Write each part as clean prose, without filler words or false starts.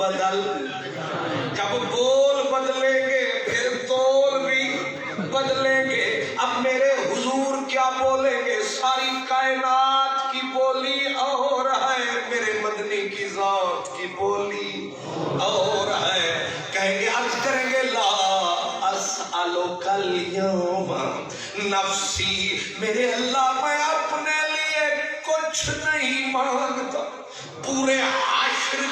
بدل، جب بول بدلیں گے پھر تول بھی بدلیں گے. اب میرے حضور کیا بولیں گے؟ ساری کائنات کی بولی اور ہے، میرے مدنی کی ذات کی بولی اور ہے. کہیں گے، عرض کریں گے لا اسألک اليوم نفسی، میرے اللہ میں اپنے لیے کچھ نہیں مانگتا. پورے حشر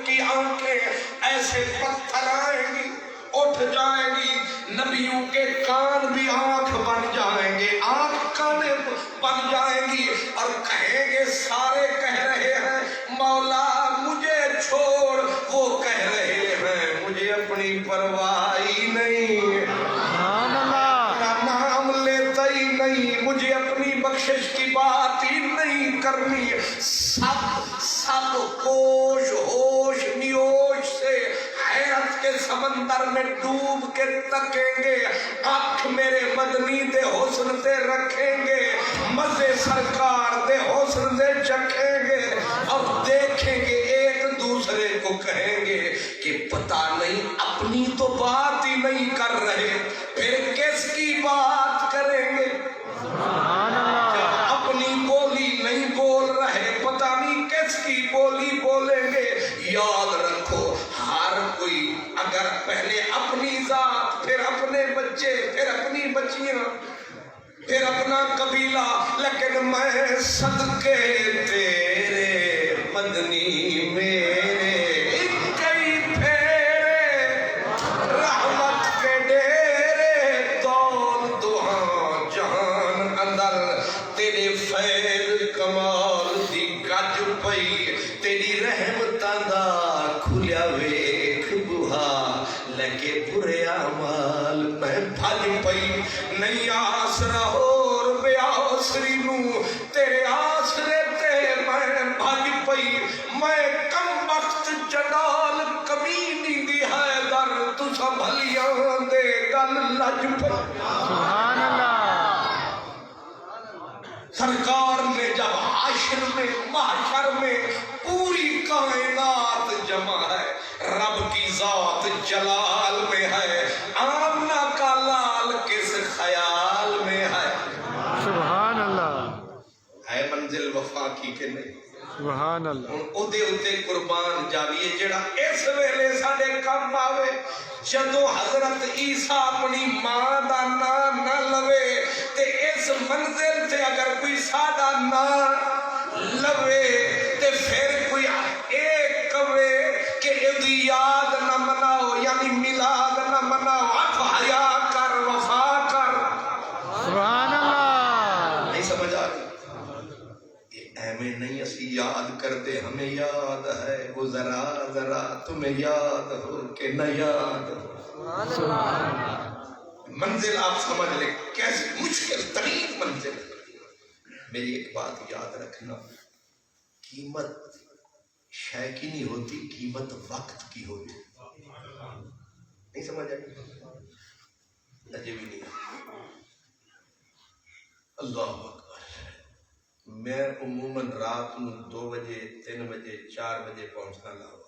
کی آنکھیں ایسے پتھر آئیں گی، اٹھ جائیں گی. نبیوں کے کان بھی آنکھ بن جائیں گے، آنکھ کانے بن جائیں گی، اور کہیں گے، سارے کہہ رہے ہیں مولا مجھے چھوڑ، وہ کہہ رہے ہیں مجھے اپنی پرواہ ہی نہیں، نام لیتا ہی نہیں، مجھے اپنی بخشش کی بات ہی نہیں کرنی. سب ہوش نیوش سے حیرت کے سمندر میں ڈوب کے تکیں گے، آنکھ میرے مدنی دے حسن سے رکھیں گے، مزے سرکار دے حسن سے چکھیں گے، اور دیکھیں گے ایک دوسرے کو کہیں گے کہ پتہ نہیں اپنی تو بات ہی نہیں کر رہے، پھر کس کی بات کریں گے؟ اپنی بولی نہیں بول رہے، پتہ نہیں کس کی بولی بولیں گے. یاد رکھو، ہر کوئی اگر پہلے اپنی ذات، پھر اپنے بچے، پھر اپنی بچیاں، پھر اپنا قبیلہ، لیکن میں صدقے تیرے مدنی میرے کئی پھیرے رحمت کے ڈیرے دول دہاں جہان اندر، تیرے فیض کمال دی گج پئی، تیری رحمتاں دا کھلیا ویکھ بوہا، لگے برے اعمال میں بھج پئی. نہیں آسرا ہور بے آسری نوں، تیرے آسرے تے میں بھج پئی. میں کم وقت جلال کمینی دی حیدر، تسا بھلیاں دے گل لج پئی. سبحان اللہ. سرکار نے جب حشر میں، محشر میں پوری کائنات جمع ہے، رب کی ذات جلال میں ہے، آمنہ کا لال کس خیال میں ہے. سبحان اللہ. ہے منزل وفا کی کہ نہیں؟ سبحان اللہ. او دے اتے قربان جاویے جڑا اس ویلے ساڈے کم آوے. جدو حضرت عیسیٰ اپنی ماں دا نام نہ لوے، تے اس منزل تے اگر کوئی ساڈا نام لوے، تے پھر کوئی ایک کہے کہ ادھی یاد نہ مناؤ، یعنی میلاد نہ مناؤ، اٹھ حیا کر، وفا کر. سبحان اللہ. نہیں سمجھ آ گئی؟ ہمیں نہیں اسی یاد کرتے، ہمیں یاد ہے وہ ذرا ذرا، تمہیں یاد ہو کہ نہ یاد ہو. منزل آپ سمجھ لیں کیسی مشکل ترین منزل. میری ایک بات یاد رکھنا، قیمت شے کی نہیں ہوتی، قیمت وقت کی ہوتی. نہیں سمجھ آئی؟ نجے بھی نہیں. اللہ اکبر. میں عموماً رات نو 2 بجے 3 بجے 4 بجے پہنچنا لاؤ.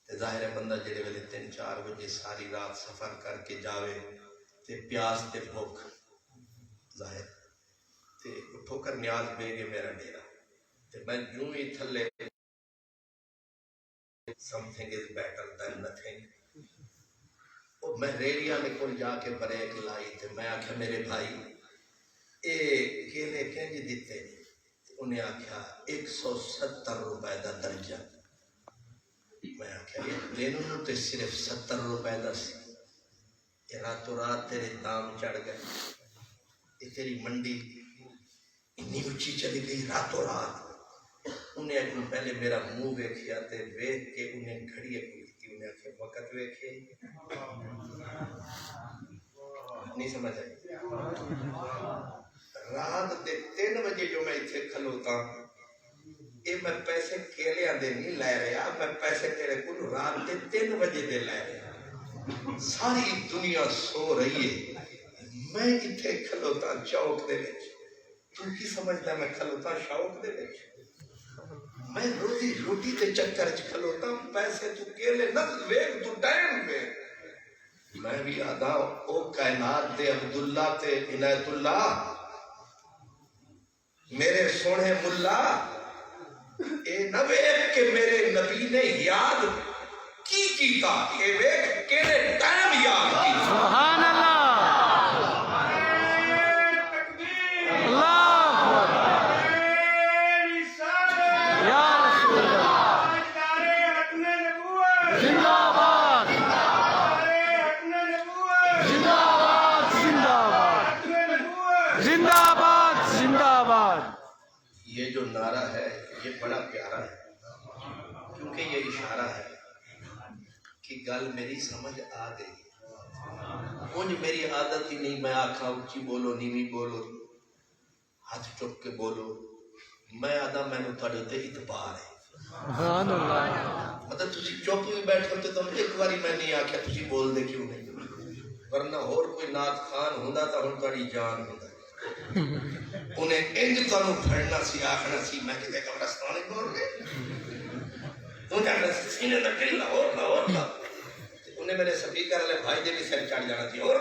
ظاہر ہے بندہ جڑے ویلے 3-4 بجے ساری رات سفر کر کے جاوے تے پیاس تے بھوک ظاہر تے اٹھو کر نیاز بے گے میرا ڈیرا، تے میں یوں ہی تھلے something is better than nothing. اور میں ریڑیا میں کل جا کے بریک لائی تے میں آکھا میرے بھائی اے کیلے کینج دیتے؟ انہیں آکھا 170 روپے دا درجہ. میں آکھا یہ لینوں تے صرف 70 روپے دا سی، یہ راتوں رات تیرے دام چڑھ گئے، یہ تیری منڈی اتنی اونچی چلی گئی راتوں رات. انہیں اپنے پہلے میرا منہ ویکھیا تے ویکھ کے انہیں گھڑی کی، انہیں آکھا وقت ویکھے. نہیں سمجھ آئی؟ رات دے 3 بجے جو میں اتھے کھلوتا، اے میں پیسے کیلے دے نہیں لے رہا، میں پیسے تیرے کل رات دے 3 بجے دے لے رہا. ساری دنیا سو رہی ہے، میں اتھے کھلوتا چوک دے وچ. تو کی سمجھتا میں کھلوتا شوق دے وچ؟ میں روزی روٹی تے چکر چ کھلوتا ہوں، پیسے تو کیلے نہ ویگ تو ٹائم پہ میں بھی آدھا او کائنات دے عبداللہ تے عنایت اللہ میرے سونے ملا اے نہ ویگ کہ میرے نبی نے یاد کی کیتا، اے ویگ کیلے ٹائم یاد کی. سبحان اللہ. اللہ یا رسول اللہ. زندہ باد زندہ باد زندہ باد زندہ باد زندہ باد. یہ جو نعرہ ہے یہ بڑا پیارا ہے کیونکہ یہ اشارہ ہے کہ گل میری سمجھ آ گئی. انج میری عادت ہی نہیں میں آکھا اچھی بولو نیوی بولو ہاتھ چک کے بولو. میں آدھا میں نے تھوڑے تے اعتبار ہے. سبحان اللہ. مطلب تسی چپ بھی بیٹھو تو تم ایک باری میں نہیں آکھیا تسی بول دے کیوں نہیں، ورنہ اور کوئی نعت خان ہوندا تا ہن تہاڈی جان ہوندا. انہیں انج تانوں پھڑنا سی آکھنا سی میں کتے قبرستان وچ بول گئے انہیں اپنے سینے تک دل لاہور انہیں میرے سپیکر والے بھائی دے بھی سر چڑھ جانا تھی اور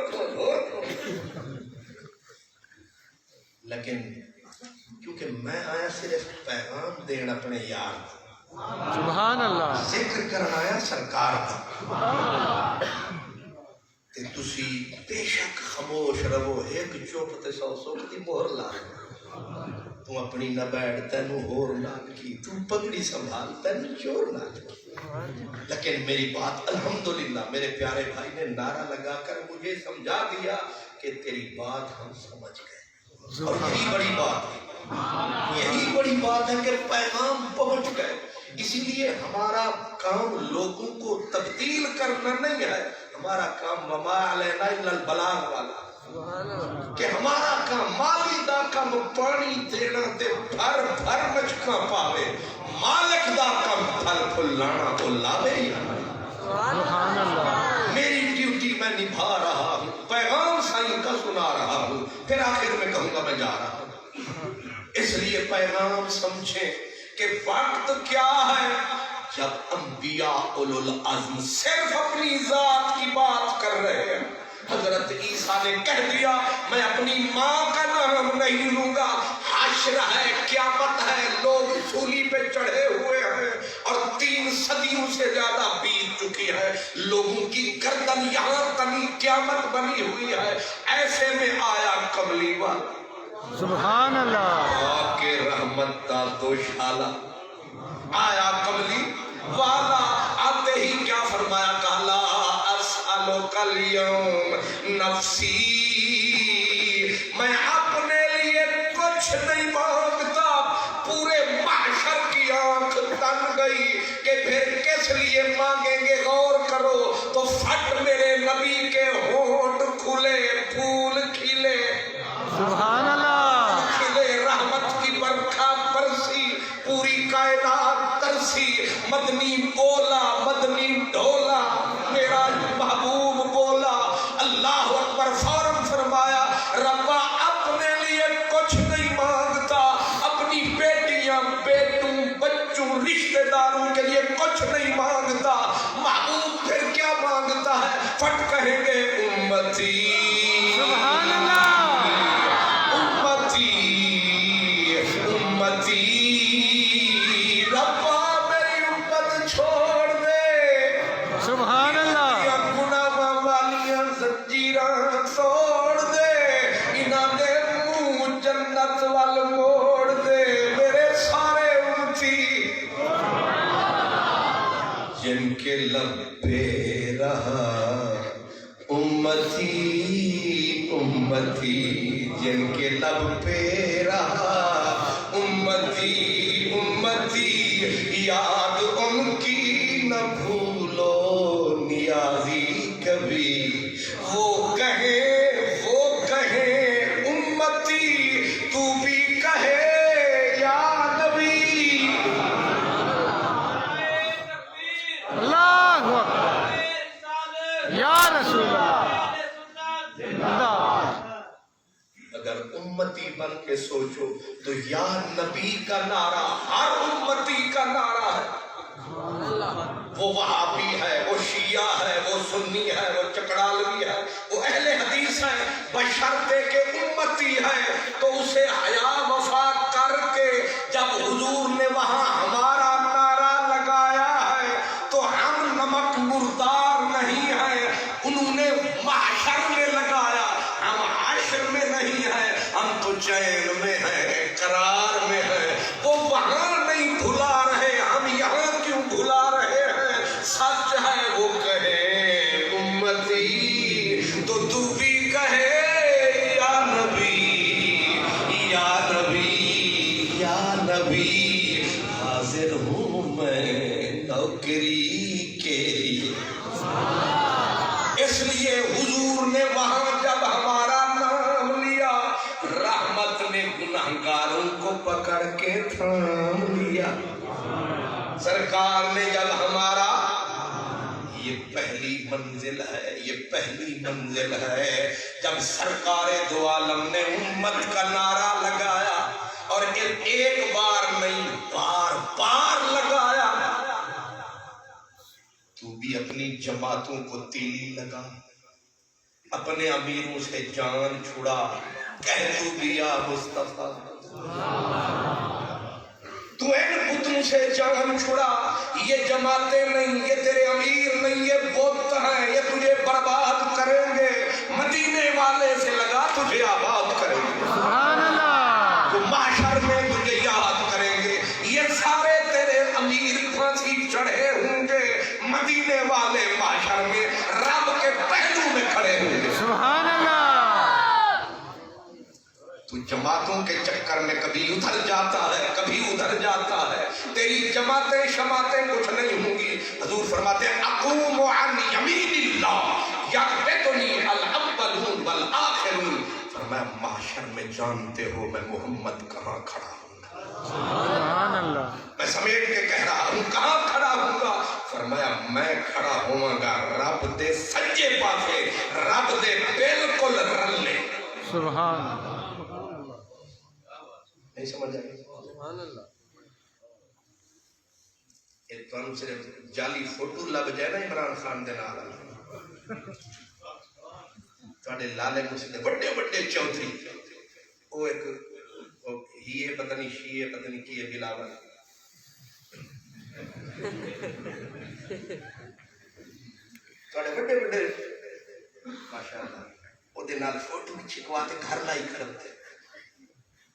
لیکن کیونکہ میں آیا صرف پیغام دین اپنے یار سبحان اللہ. ذکر کرنا آیا سرکار کا تے تسی بے شک خاموش رہو ایک چپ تے سو سکھ دی مہر لا تو اپنی نہ بیٹھ تینوں ہور نال کی تو پگڑی سنبھال تینوں چور نال کی. لیکن میری بات الحمدللہ میرے پیارے بھائی نے نعرہ لگا کر مجھے سمجھا دیا کہ تیری بات ہم سمجھ گئے. اور یہی بڑی بات ہے، یہی بڑی بات ہے کہ پیغام پہنچ گئے. اسی لیے ہمارا کام لوگوں کو تبدیل کرنا نہیں ہے، ہمارا کام وما علینا الا البلاغ والا کہ ہمارا کام مالی دا کام پانی دینا تے بھر بھر مچکاں پاوے، مالک دا کام پھل پھلانا وہ لاوے. سبحان اللہ. میری ڈیوٹی میں نبھا رہا ہوں، پیغام سائیں کا سنا رہا ہوں، پھر آخر میں کہوں گا میں جا رہا ہوں. اس لیے پیغام سمجھیں کہ وقت کیا ہے جب انبیاء اولو العزم صرف اپنی ذات کی بات کر رہے ہیں. حضرت عیسیٰ نے کہہ دیا میں اپنی ماں کا نام نہیں لوں گا. حشر ہے، قیامت ہے، لوگ سولی پہ چڑھے ہوئے ہیں اور 3 صدیوں سے زیادہ بیت چکی ہے، لوگوں کی گردن یہاں تنی قیامت بنی ہوئی ہے. ایسے میں آیا کملی والا سبحان اللہ. آپ کے رحمت کا دوشالہ آیا کملی والا. آتے ہی کیا فرمایا کہلا اسألک الیوم نفسی، میں اپنے لیے کچھ نہیں مانگتا. پورے محشر کی آنکھ تن گئی کہ پھر کس لیے مانگیں گے. غور کرو تو پھٹ میرے نبی کے ہونٹ کھلے، پھول کھلے، سبحان اللہ. کھلے، رحمت کی برکھا برسی، پوری کائنات ترسی. مدنی بولا، مدنی ڈھولا، میرا محبوب بولا اللہ اکبر. فوراً فرمایا ربا اپنے لیے کچھ نہیں مانگتا، اپنی بیٹیاں بیٹوں بچوں رشتہ داروں کے لیے کچھ نہیں مانگتا. محبوب پھر کیا مانگتا ہے؟ پھٹ کہیں گے امتی سبحان اللہ. امتی ربا میری امت چھوڑ دے، سبحان اللہ. گناہ والیاں زنجیراں توڑ دے، انہاں دے منہ جنت وال موڑ دے. میرے سارے امتی جن کے لب پہ رہا امتی، امتی جن کے لب پہ رہا امتی، امتی یاد ان کی نہ بھولو نیازی کبھی. وہ کہیں امتی، تو بھی کہے یا نبی. اللہ اکبر. یا رسول اللہ. زندہ باد. اگر امتی بن کے سوچو تو یا نبی کا نعرہ ہر امت کا نعرہ ہے. وہ وہابی ہے, وہ شیعہ ہے, وہ سنی ہے, وہ چکڑالوی ہے, وہ اہل حدیث ہے, بشرطے کہ امتی ہے. تو اسے حیا وفا کر کے جب حضور نے وہاں ہمارا نعرہ لگایا ہے تو ہم نمک مردار نہیں ہیں. انہوں نے محشر میں لگایا, ہم حشر میں نہیں ہیں. ہم تو چین میں ہیں, قرار میں ہیں. وہ وہاں نہیں بھلا رہے, ہم یہاں کیوں بھلا رہے ہیں؟ سچ ہے وہ کہے امتی تو تو بھی کہے یا نبی یا نبی یا نبی. حاضر ہوں میں نوکری کے لیے. اس لیے حضور نے وہاں جب ہمارا نام لیا, رحمت نے گنہگاروں کو پکڑ کے تھام لیا. سرکار نے جب ہمارا, یہ پہلی منزل ہے, یہ پہلی منزل ہے, جب سرکار دو عالم نے امت کا نعرہ لگایا اور ایک بار نہیں بار بار لگایا, تو بھی اپنی جماعتوں کو تیلی لگا, اپنے امیروں سے جان چھڑا, کہہ تو بھی یا مصطفیٰ. تو ان بتوں سے جان چھڑا, یہ جماعتیں نہیں, یہ تیرے امیر نہیں, یہ بت ہیں, یہ تجھے برباد کریں گے. مدینے والے سے لگا, تجھے آباد کریں گے. سبحان اللہ. تو محشر میں تجھے یاد کریں گے. یہ سارے تیرے امیر پھانسی چڑھے ہوں گے, مدینے والے محشر میں رب کے پہلو میں کھڑے ہوں گے. سبحان اللہ. تو جماعتوں کے چکر میں کبھی ادھر جاتا ہے, کبھی ادھر جاتا ہے. تیری جماعتیں شماعتیں کچھ نہیں ہوں گی. حضور فرماتے ہیں اقوم عن یمین اللہ یغبطنی الاولون والآخرون. فرمایا محشر میں جانتے ہو میں محمد کہاں کھڑا ہوں گا. سبحان اللہ. میں سمیٹ کے کہہ رہا ہوں, کہاں کھڑا ہوں گا؟ فرمایا میں کھڑا ہوں گا رب دے سجے پاسے, رب دے بالکل رلے. سبحان اللہ. نہیں سمجھ آئی؟ سبحان اللہ. یہ تو صرف جعلی فوٹو لگ جائے نا عمران خان دے نال, تھوڑے لالے مسلم بڑے بڑے چودھری, وہ ایک ہی پتہ نہیں شیعہ پتہ نہیں کی ہے بلاول, تھوڑے بڑے بڑے ماشاءاللہ وہ دے نال فوٹو چھکوا کے گھر لائی کرتے.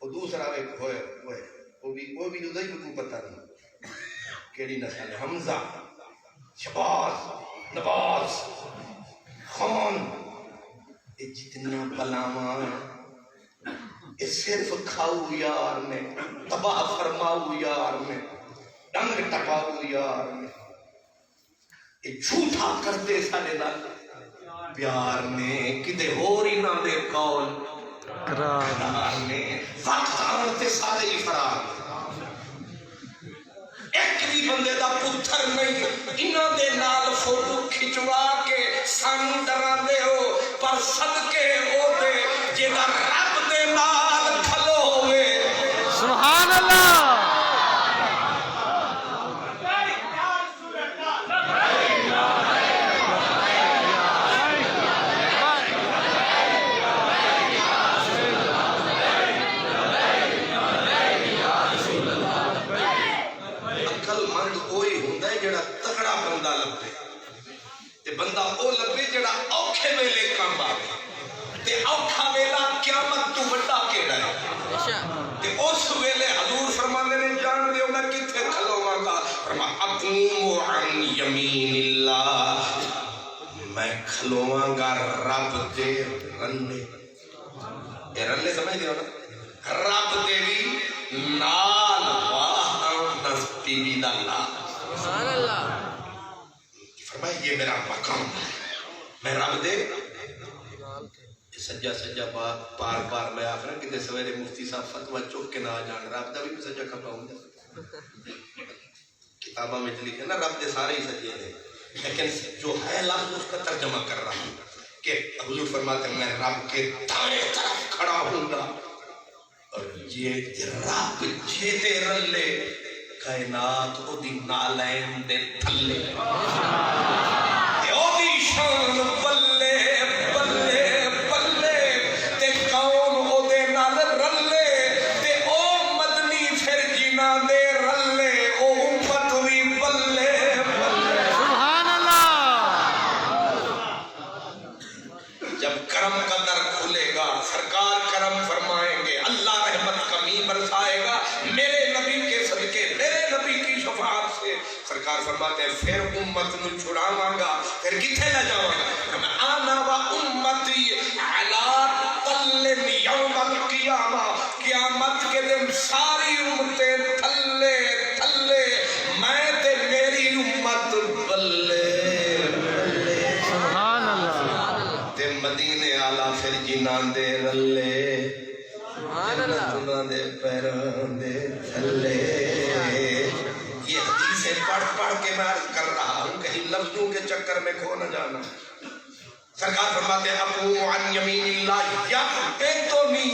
وہ دوسرا ایک ہوئے وہ بھی ادھر ہی کو پتہ نہیں کیڑی نسل ہے, حمزہ, شہباز, نواز, خان, یہ جتنی بلاواں یہ صرف کھاؤ یار نے, تباہ فرماؤ یار نے, ڈنگ ٹپاؤ یار نے, یہ جھوٹا کرتے سارے نال پیار نے, کدے ہور ہی نہ دے قول قرار نے, وقت آنتے سارے ہی فرار. ایک بھی بندے دا پتھر نہیں, انہاں دے نال فوٹو کھچوا کے سانو ڈرا دے ہو, پر صدقے او دے جیڑا رب دے نال کھلو ہوئے. سبحان اللہ. بندہ او لبے جڑا اوکھے ویلے کام آوے, تے اوکھا ویلا قیامت تو بڑا کیڑا ہے. تے اس ویلے حضور فرماندے نے جان دیو میں کتھے کھلواں گا. فرما اقوم عن یمین اللہ, میں کھلواں گا رب دے رلے. اے رلے سمجھ دیو نا, رب دے بھی نال واہ نستی بھی اللہ. سبحان اللہ. فرمایا یہ میرا مقام ہے, میں رب دے سجا سجا پار پار میں آخر کتے سویرے مفتی صاحب فتوہ چوک کے نہ آ جان, رب دا بھی سجا کھپاؤں گا. کتابہ میں لکھے نا رب دے سارے ہی سجے ہیں, لیکن جو ہے لفظ اس کا ترجمہ کر رہا ہوں کہ حضور فرماتے ہیں میں رب کے دائیں طرف کھڑا ہوں گا, اور یہ رب جیتے رلے کائنات او دی نالین دے تھلے تے او دی شان بلے بلے بلے تے کون او دے نال رلے تے او مدنی پھر جنہ دے رلے او امت وی بلے بلے سبحان اللہ جب کرم کا در کھلے گا سرکار کرم فرمائیں گے اللہ رحمت کمی برسائے گا میرے نبی کے صدقے میرے نبی کی شفاعت سے سرکار فرماتے ہیں پھر امت نو چھڑاواں گا پھر کتھے لے جاواں گا میں آنا و امتی علی تل یوم القیامہ قیامت کے دن ساری امتیں تھلے تھلے میں تے میری امت بلے سبحان اللہ تے مدینے آلا پھر جنان دے رلے جنان دے پیران دے تھلے یہ حدیثیں پڑھ پڑھ کے میں عرض کر رہا ہوں کہیں لفظوں کے چکر میں کھو نہ جانا سرکار فرماتے ہیں ابو عن یمین اللہ یقبتنی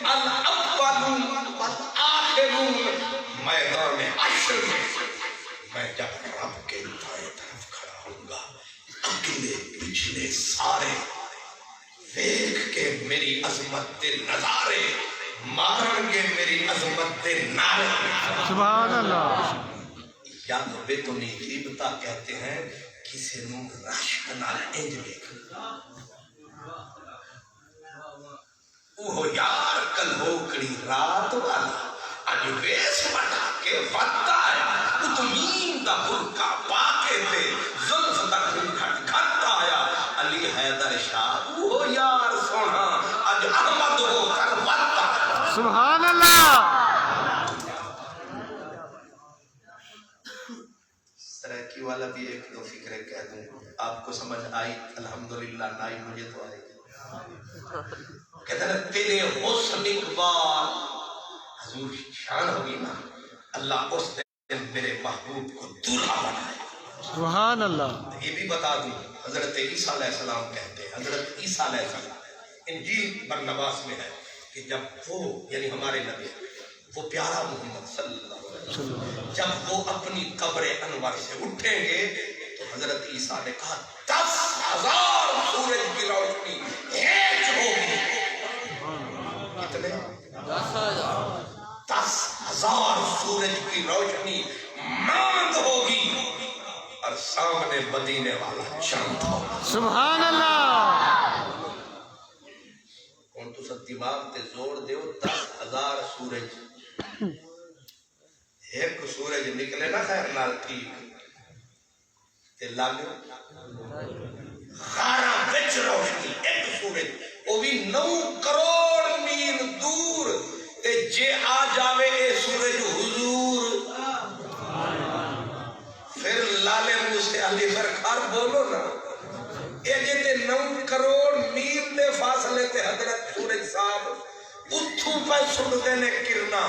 الاول والآخرون میدان حشر میں جب رب کے دائیں طرف کھڑا ہوں گا اگلے پچھلے سارے دیکھ کے میری عظمت دے نظارے مارن گے میری عظمت دے نعرے سبحان اللہ یا بے تو نیبتا کہتے ہیں کسی نو رشک نال انج دیکھ اوہ یار کل ہوکڑی رات والا اج ویس بنا کے وقت آیا اتمین دا برکا پاکے تے زلف تک گھٹ گھٹ آیا علی حیدر شاہ اوہ یار سونا اج احمد ہو کر وقت آیا سبحان اللہ سرائکی والا بھی ایک دو فکریں کہہ دوں آپ کو سمجھ آئی الحمدللہ نائی مجھے تو آئے گی کہتے ہیں تیرے حسن اقبال حضور شان ہوگی نا اللہ اس دن میرے محبوب کو دولہا بنائے سبحان اللہ یہ بھی بتا دوں حضرت عیسیٰ علیہ السلام کہتے ہیں حضرت عیسیٰ علیہ السلام انجیل برنباس میں ہے کہ جب وہ یعنی ہمارے نبی وہ پیارا محمد صلی اللہ علیہ وسلم جب وہ اپنی قبر انور سے اٹھیں گے تو حضرت عیسیٰ نے کہا 10,000 سورج کی روشنی ایک ہوگی کتنے 10,000 سورج کی روشنی ماند ہوگی اور سامنے مدینے والا چاند ہوگا سبحان اللہ کون تو سب دماغ تے زور دیو 10,000 سورج ایک سورج نکلے نا خیر نال ٹھیک تے لگ خارا وچ روشنی ایک سورج وہ بھی 9 کروڑ میل دور تے جے آ جاوے اے سورج حضور پھر لالے موسیٰ علی سرکار بولو نا اے جے 9 کروڑ میل دے فاصلے تے حضرت سورج صاحب اتھوں پہ سنتے نے کرنا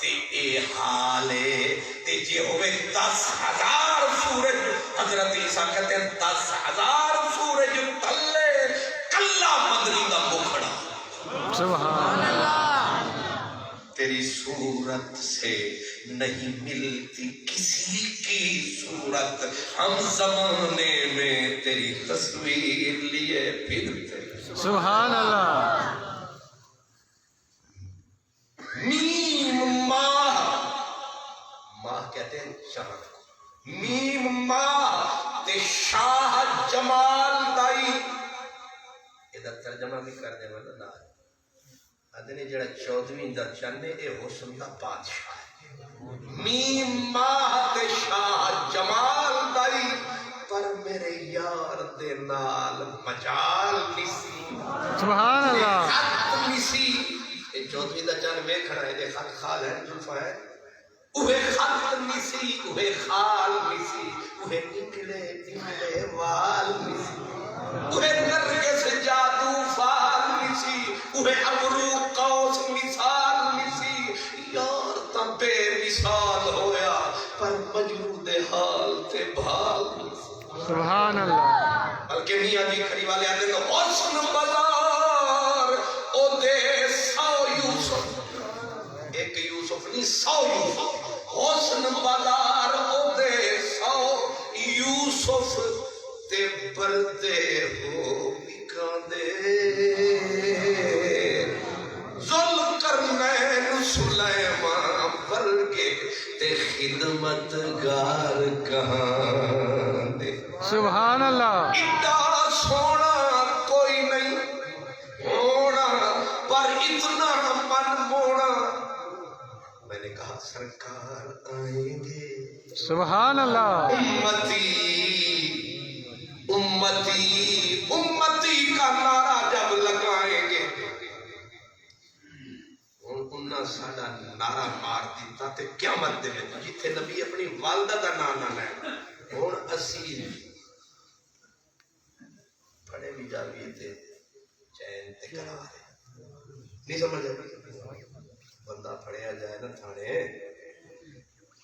تے اے حالے تے جے ہوئے 10,000 سورج حضرت عیسیٰ کہتے ہیں 10,000 سورج تلے کلا مدنی دا مکھڑا سبحان اللہ تیری صورت سے نہیں ملتی کسی کی صورت ہم زمانے میں تیری تصویر لیے پھرتے سبحان اللہ میم ماہ ماہ کہتے ہیں چاند کو میم ماہ تے شاہ جمال دائی ادھر ترجمہ بھی کر دے والا نا ادھنے جڑا 14ویں دا چنے اے حسن دا بادشاہ ہے میم ماہ تے شاہ جمال دائی پر میرے یار دے نال مجال نسی سبحان اللہ خط نسی یہ 14ویں دا چن ویکھنا ہے دے خط خال ہے زلفا ہے اوہے خط نسی اوہے خال نسی اوہے نکلے وال نسی اوہے نرگس جادو فال نسی اوہے ابرو قوس مثال نسی یار تا بے مثال ہویا پر مجرود حال تے بھال نسی سبحان اللہ بلکہ میاں جی کھڑی والے آتے ہیں حسن بازار او دے 100 یوسف ایک یوسف نہیں 100 یوسف حسن بازار او دے سو یوسف تے پردے ہو بکاندے ذوالقرنین سلیمان ورگے تے خدمتگار کہاں دے سبحان اللہ اتنا سونا کوئی نہیں ہونا پر اتنا من مونا میں نے کہا سرکار آئیں گے سبحان اللہ امتی امتی امتی کا نعرہ جب لگائیں گے انہاں ساڈا نعرہ مار دیتا تے قیامت دے وچ جتھے نبی اپنی والدہ دا نام نہ لینا ہن اسی بڑے بھی جاوی تے چین تے قرار نہیں سمجھ آئی بندہ پھڑیا جائے نا تھانے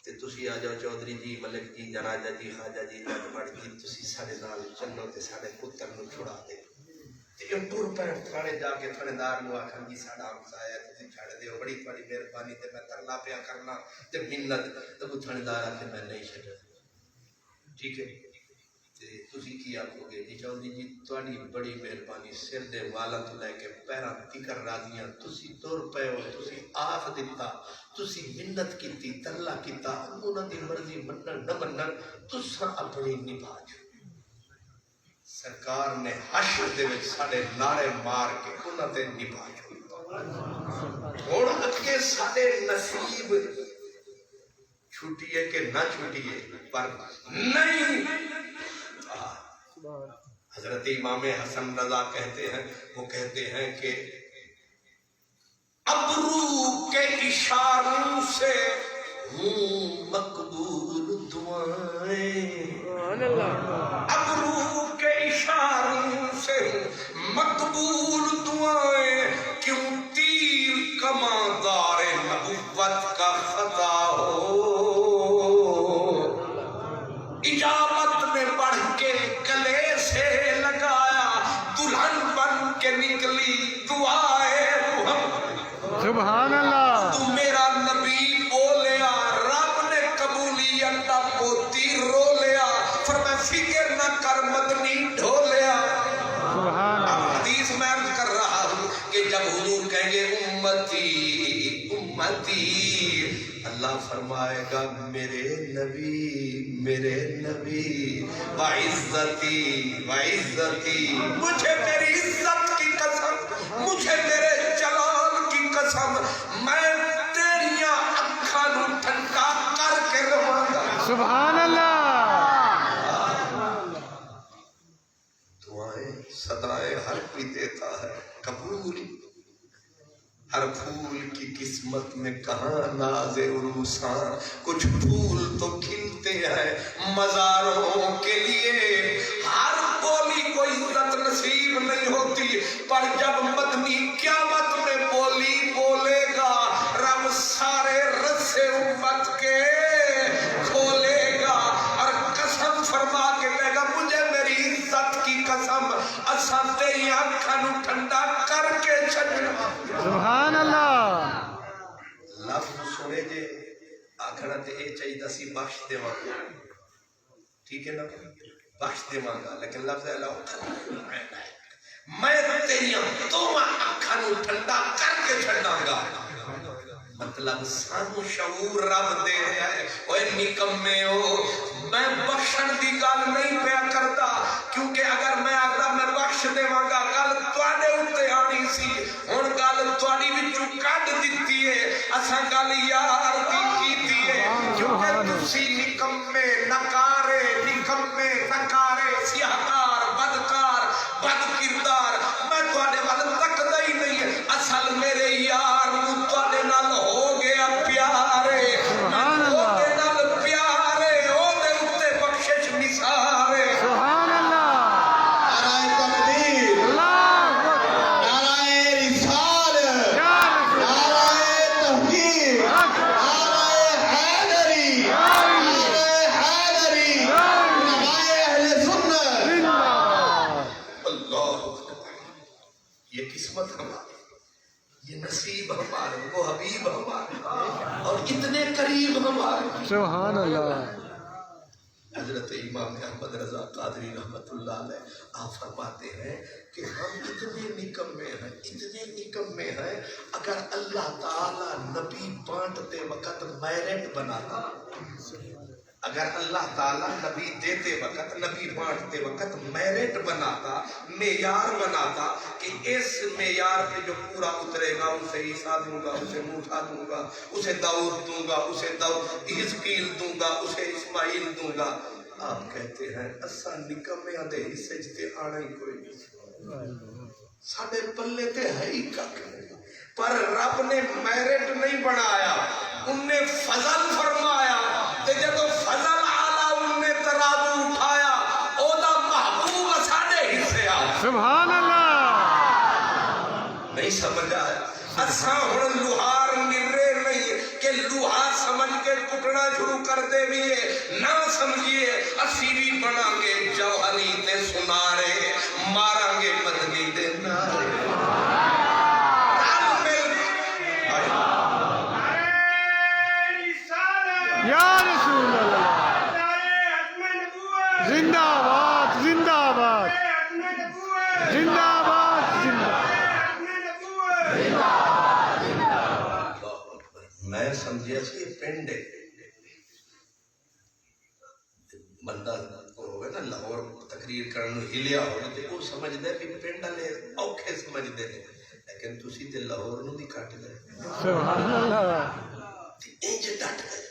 تے تسی آ جاؤ چودھری جی ملک جی جراجہ جی خواجہ جی جگبڑ جی تسی ساڑے نال چلو تے ساڑے پتر نو چھڑا دے تے جو ٹور پر تھانے جا کے تھانے دار نو آکھن جی ساڑا ہمسایا ہے تسی چھڑ دیو بڑی بڑی مہربانی تے میں ترلا پیا کرنا تے منت تے وہ تھانے دار آکھے میں نہیں چھڑ ٹھیک ہے تے تسی کی آکھو گے جی چودھری جی تواڈی بڑی مہربانی سر دے والا تو لے کے پیراں تکر راضیاں تسی تر پئے ہو تسی آکھ دتا تسی منت کیتی ترلا کیتا انہاں دی مرضی منن نہ منن تساں اپنی نبھا جو سرکار نے حشر دے وچ ساڈے نعرے مار کے انہاں تے نبھا جو ہن اگے ساڈے نصیب چھٹی ہے کہ نہ چھٹی ہے پر نہیں حضرت امام حسن رضا کہتے ہیں وہ کہتے ہیں کہ ابرو کے اشاروں سے ہوں مقبول دعائیں ابرو کے اشاروں سے مقبول دعائیں کیوں تیر کماندار نبوت کا خطا ہو اجابت میں بڑھ کے گلے سے لگایا دلہن بن کے نکلی دعائے محمد سبحان اللہ تو میرا نبی بولیا رب نے قبولیت کا پوتی رو لیا فرمایا فکر نہ کر مدنی ڈھو لیا سبحان اللہ حدیث میں عرض کر رہا ہوں کہ جب حضور کہیں گے امتی امتی اللہ فرمائے گا میرے نبی وعزتی مجھے میری عزت کی قسم مجھے میرے جلال کی قسم میں تیریاں اکھاں نو ٹھنڈا کر کے رواں گا سبحان اللہ دعائیں صدائیں ہر کوئی دیتا ہے قبول ہر پھول کی قسمت میں کہاں ناز عروساں کچھ پھول تو کھلتے ہیں مزاروں کے لیے ہر بولی کو عزت نصیب نہیں ہوتی پر جب مدنی قیامت میں بولی بولے گا رب سارے رسے امت کے کھولے گا اور قسم فرما کے کہے گا مجھے میری عزت کی قسم اساں تیری آنکھاں نو ٹھنڈا کر کے چھڈنا سبحان اللہ لفظ سنے جے آکھنا تے اے چاہیے سی بخش دیواں گا ٹھیک ہے نا بخش دیواں گا لیکن لفظ ہے میں تیریاں دونوں اکھاں نو ٹھنڈا کر کے چھڈاں گا مطلب سانو شعور رب دے رہا ہے اوے نکمے ہو میں بخشن دی گل نہیں پیا کرتا کیونکہ اگر میں آخدا میں بخش دیواں گا گل تواڈے اوتے آنی سی ہن گل تواڈی وچوں کڈ دتی ہے اساں گل یار دی کیتی ہے کیونکہ تسی نکمے نکارے سیاہکار بدکار بد کردار میں تواڈے ول تکدا ہی نہیں اصل میرے یار نو تواڈے نال ہو گیا پیارے سبحان اللہ سبحان اللہ سبحان اللہ. حضرت امام احمد رضا قادری رحمت اللہ علیہ آپ فرماتے ہیں کہ ہم اتنے نکمے ہیں اگر اللہ تعالی نبی بانٹتے وقت میرٹ بناتا، اگر اللہ تعالیٰ نبی دیتے وقت، نبی بانٹتے وقت میرٹ بناتا، معیار بناتا کہ اس معیار پہ جو پورا اترے گا اسے عیسیٰ دوں گا، اسے موسیٰ دوں گا، اسے داؤد دوں گا، اسے حزقیل دوں گا، اسے اسماعیل دوں گا. آپ کہتے ہیں اسا نکمے دے حصے جتے آنا ہی کوئی نہیں، ساڑھے پلے تے ہے ہی کک، پر رب نے میرٹ نہیں بنایا، ان نے فضل فرمایا. تے جدو فضل آلا ان نے ترازو اٹھایا او دا محبوب ساڑھے حصے آیا. سبحان اللہ. نہیں سمجھ آیا؟ اساں ہن لوہار نرے نہیں کہ لوہا سمجھ کے کٹنا شروع کر دے بھی نہ سمجھیے، اسی بھی بنا گے جوہری تے سنارے، مارا گے مدنی دے نارے. یا رسول اللہ. زندہ باد زندہ باد زندہ باد زندہ. میں سمجھیا سی یہ پنڈ ہے، بندہ ہوگا نا لاہور تقریر کرنے ہلیا ہوگا تو وہ سمجھ دے بھی پنڈ والے اوکھے سمجھ دے، لیکن تسی تے لاہور نو بھی کٹ دے. سبحان اللہ. انج ڈٹ گئے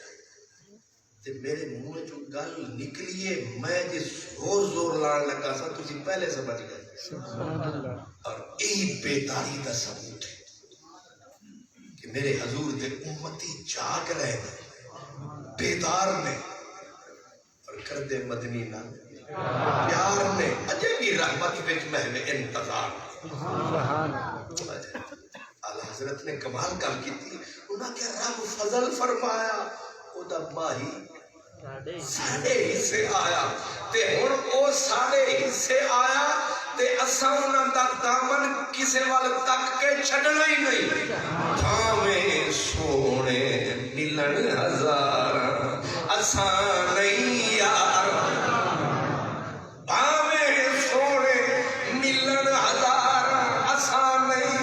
تے میرے منہ جو گل نکلیے میں جس زور لان لگا سا تسی پہلے سمجھ گئے. سبحان اللہ. اور یہی بیداری دا ثبوت ہے کہ میرے حضور دے امتی جاگ رہے ہیں، بیدار نے، اور کردے مدنی نہ پیار نے اجے بھی رحمت وچ محو انتظار. سبحان اللہ. اعلی حضرت نے کمال کام کی تھی، انہاں کہ رب فضل فرمایا او دا ماہی ساڑھے حصے آیا تے ہن او ساڑھے حصے آیا تے اساں انہاں دا دامن کسے وال تک کے چھڈنا ہی نہیں. بھاویں سونے ملن ہزار اساں نہیں یار، بھاویں سونے ملن ہزار اساں نہیں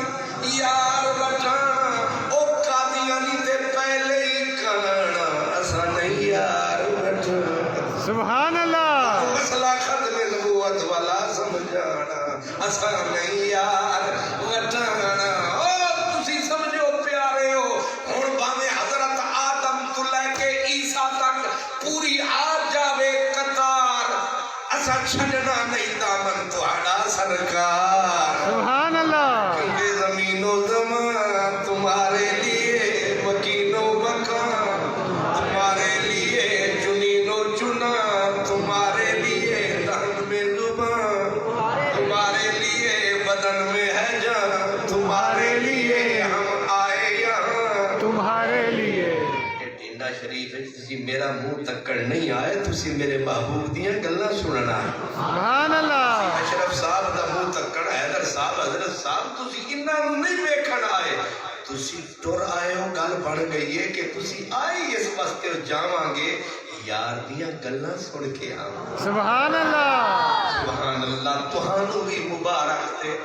یار بچانا، او قادیانی تے پہلے ہی کھانا اساں نہیں یار بچانا. سبحان اللہ. مسئلہ ختم نبوت والا سمجھانا اساں نہیں یار بچانا. او تسی سمجھو پیارے ہو، ہن بھاویں حضرت آدم تو لے کے عیسیٰ تک پوری آ جاوے قطار، اساں چھڈنا نہیں دامن تہاڈا سرکار. سبحان اللہ. کیونکہ زمین و زمان تمہارے لیے، مکین و مکان تمہارے لیے، چنین و چنا تمہارے لیے، دہن میں زبان تمہارے لیے، بدن میں ہے جان تمہارے لیے، ہم آئے یہاں تمہارے لیے. ٹینڈا شریف ہے تسی میرا منہ تکڑ نہیں آئے، تسی میرے محبوب دیاں گلاں سننا. سبحان اللہ. اشرف صاحب دا منہ تکڑ، حیدر صاحب، حضرت صاحب تسی انہاں نوں نہیں ویکھن آئے، تسی ٹر آئے ہو. گل بن گئی ہے کہ تسی آئی اس واسطے جاواں گے یار دیاں گلاں سن کے آواں. سبحان اللہ. سبحان اللہ. تہانوں بھی مبارک تے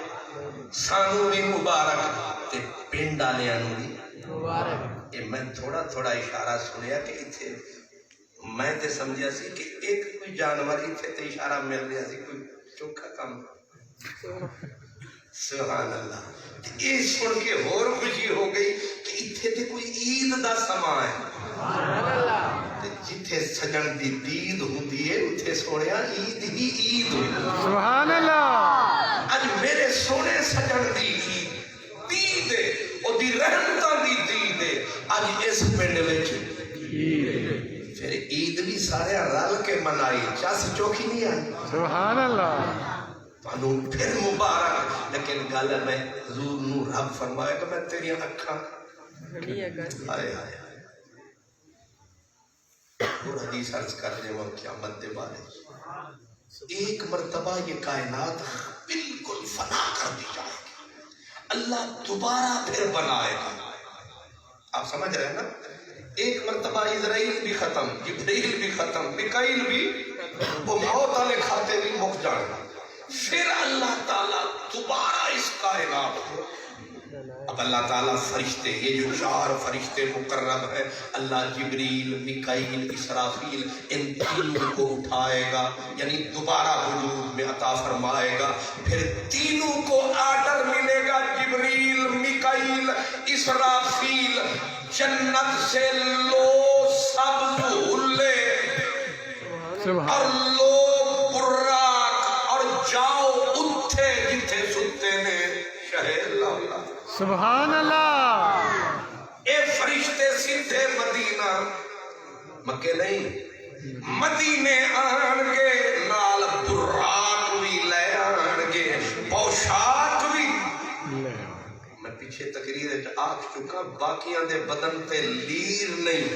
سانوں بھی مبارک تے پنڈ والیاں نوں بھی مبارک. میں تھوڑا تھوڑا اشارہ سنیا کہ اتھے میں تے سمجھیا سی کہ ایک کوئی جانور اتھے تے اشارہ مل رہا سی کوئی چوکھا کام. سبحان اللہ. یہ سن کے اور خوشی ہو گئی کہ اتھے تے کوئی عید دا سما ہے، جتھے سجن دی دید ہوندی ہے اتھے سونیا عید ہی عید ہوئی. سبحان اللہ. اج میرے سونے سجن دی دید ہے، او دی رحمتاں دی دید ہے اج اس پنڈ وچ. پھر عید بھی سارے رل کے منائی، چس چوکھی نہیں آئی. سبحان اللہ. تانوں پھر مبارک. لیکن گل میں حضور نو رب فرمایا کہ میں تیری اکھاں ہائے ہائے اور حدیث عرض کر دے وہ قیامت دے بارے. ایک مرتبہ یہ کائنات بالکل فنا کر دی جائے گی، اللہ دوبارہ پھر بنائے گا. آپ سمجھ رہے ہیں نا؟ ایک مرتبہ اسرائیل بھی ختم، جبرائیل بھی ختم، میکائیل بھی، وہ موت والے کھاتے بھی مک جانا. پھر اللہ تعالیٰ دوبارہ اس کائنات کو، اب اللہ تعالیٰ فرشتے، یہ جو 4 فرشتے مقرب ہیں، اللہ جبریل، میکائیل، اسرافیل، ان تینوں کو اٹھائے گا، یعنی دوبارہ وجود میں عطا فرمائے گا. پھر تینوں کو آرڈر ملے گا، جبریل، میکائیل، اسرافیل، جنت سے لو سب بھولے اور لو براق اور جاؤ اتھے جتھے ستے نے شہر اللہ. سبحان اللہ. اے فرشتے سیدھے مدینہ، مکے نہیں، مدینے آن کے نال براق بھی لے آن کے، پوشاک بھی. میں پیچھے تقریر آکھ چکا، باقیاں دے بدن تے لیر نہیں،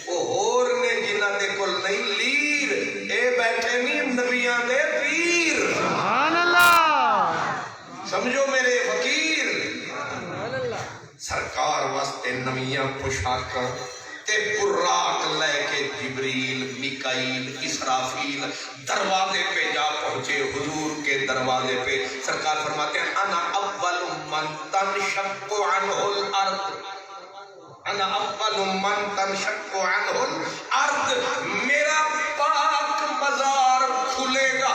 وہ اور نے جنہ دے کل نہیں لیر، اے بیٹھے نہیں نبیاں دے پیر. سبحان اللہ. سمجھو میرے فقیر، سرکار واسطے نمیاں پوشاکاں تے براق لے کے جبریل، میکائیل، اسرافیل دروازے پہ جا پہنچے، حضور کے دروازے پہ. سرکار فرماتے ہیں انا اول من تنشق عنہ الارض، انا اول من تنشق عنہ الارض، میرا پاک مزار کھلے گا.